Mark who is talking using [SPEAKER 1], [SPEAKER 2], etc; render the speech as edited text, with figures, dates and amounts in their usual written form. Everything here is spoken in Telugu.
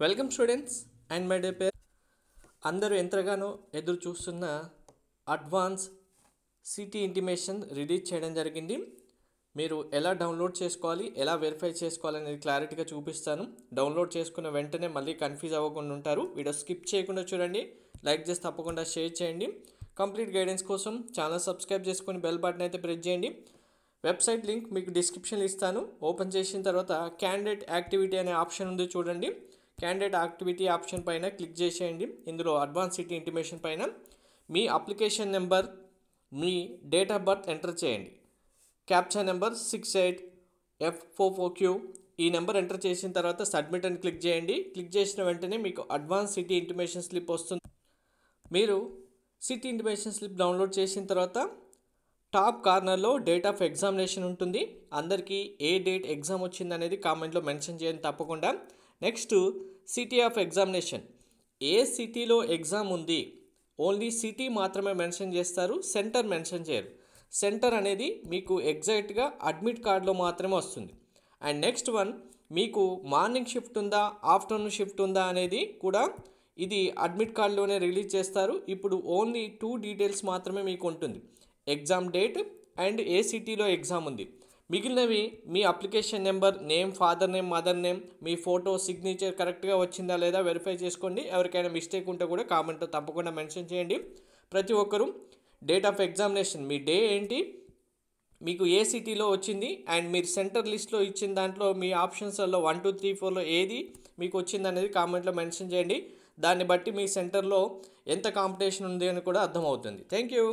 [SPEAKER 1] వెల్కమ్ స్టూడెంట్స్ అండ్ మై డే పేర్ అందరూ ఎంతగానో ఎదురు చూస్తున్న అడ్వాన్స్ సిటీ ఇంటిమేషన్ రిలీజ్ చేయడం జరిగింది. మీరు ఎలా డౌన్లోడ్ చేసుకోవాలి, ఎలా వెరిఫై చేసుకోవాలి అనేది క్లారిటీగా చూపిస్తాను. డౌన్లోడ్ చేసుకున్న వెంటనే మళ్ళీ కన్ఫ్యూజ్ అవ్వకుండా ఉంటారు. వీడియో స్కిప్ చేయకుండా చూడండి, లైక్ చేసి తప్పకుండా షేర్ చేయండి. కంప్లీట్ గైడెన్స్ కోసం ఛానల్ సబ్స్క్రైబ్ చేసుకొని బెల్ బటన్ అయితే ప్రెస్ చేయండి. వెబ్సైట్ లింక్ మీకు డిస్క్రిప్షన్లో ఇస్తాను. ఓపెన్ చేసిన తర్వాత క్యాండిడేట్ యాక్టివిటీ అనే ఆప్షన్ ఉంది చూడండి. క్యాండిడేట్ యాక్టివిటీ ఆప్షన్ పైన క్లిక్ చేసేయండి. ఇందులో అడ్వాన్స్ సిటీ ఇంటిమేషన్ పైన మీ అప్లికేషన్ నెంబర్, మీ డేట్ ఆఫ్ బర్త్ ఎంటర్ చేయండి. క్యాప్చా నెంబర్ 68F44Q ఈ నెంబర్ ఎంటర్ చేసిన తర్వాత సబ్మిట్ అని క్లిక్ చేయండి. క్లిక్ చేసిన వెంటనే మీకు అడ్వాన్స్ సిటీ ఇంటిమేషన్ స్లిప్ వస్తుంది. మీరు సిటీ ఇంటిమేషన్ స్లిప్ డౌన్లోడ్ చేసిన తర్వాత టాప్ కార్నర్లో డేట్ ఆఫ్ ఎగ్జామినేషన్ ఉంటుంది. అందరికీ ఏ డేట్ ఎగ్జామ్ వచ్చింది అనేది కామెంట్లో మెన్షన్ చేయండి తప్పకుండా. నెక్స్ట్ సిటీ ఆఫ్ ఎగ్జామినేషన్, ఏ సిటీలో ఎగ్జామ్ ఉంది ఓన్లీ సిటీ మాత్రమే మెన్షన్ చేస్తారు, సెంటర్ మెన్షన్ చేయరు. సెంటర్ అనేది మీకు ఎగ్జాక్ట్గా అడ్మిట్ కార్డులో మాత్రమే వస్తుంది. అండ్ నెక్స్ట్ వన్, మీకు మార్నింగ్ షిఫ్ట్ ఉందా, ఆఫ్టర్నూన్ షిఫ్ట్ ఉందా అనేది కూడా ఇది అడ్మిట్ కార్డులోనే రిలీజ్ చేస్తారు. ఇప్పుడు ఓన్లీ 2 డీటెయిల్స్ మాత్రమే మీకు ఉంటుంది, ఎగ్జామ్ డేట్ అండ్ ఏ సిటీలో ఎగ్జామ్ ఉంది. మిగిలినవి మీ application number, name, father name, mother name, మీ ఫోటో, సిగ్నేచర్ కరెక్ట్గా వచ్చిందా లేదా వెరిఫై చేసుకోండి. ఎవరికైనా మిస్టేక్ ఉంటే కూడా కామెంట్లో తప్పకుండా మెన్షన్ చేయండి. ప్రతి ఒక్కరూ date of examination, me day ఏంటి, మీకు ఏ సిటీలో వచ్చింది అండ్ మీరు సెంటర్ లిస్ట్లో ఇచ్చిన దాంట్లో మీ ఆప్షన్స్లో 1, 2, 3, 4లో ఏది మీకు వచ్చింది అనేది కామెంట్లో మెన్షన్ చేయండి. దాన్ని బట్టి మీ సెంటర్లో ఎంత కాంపిటీషన్ ఉంది అని కూడా అర్థమవుతుంది. Thank you.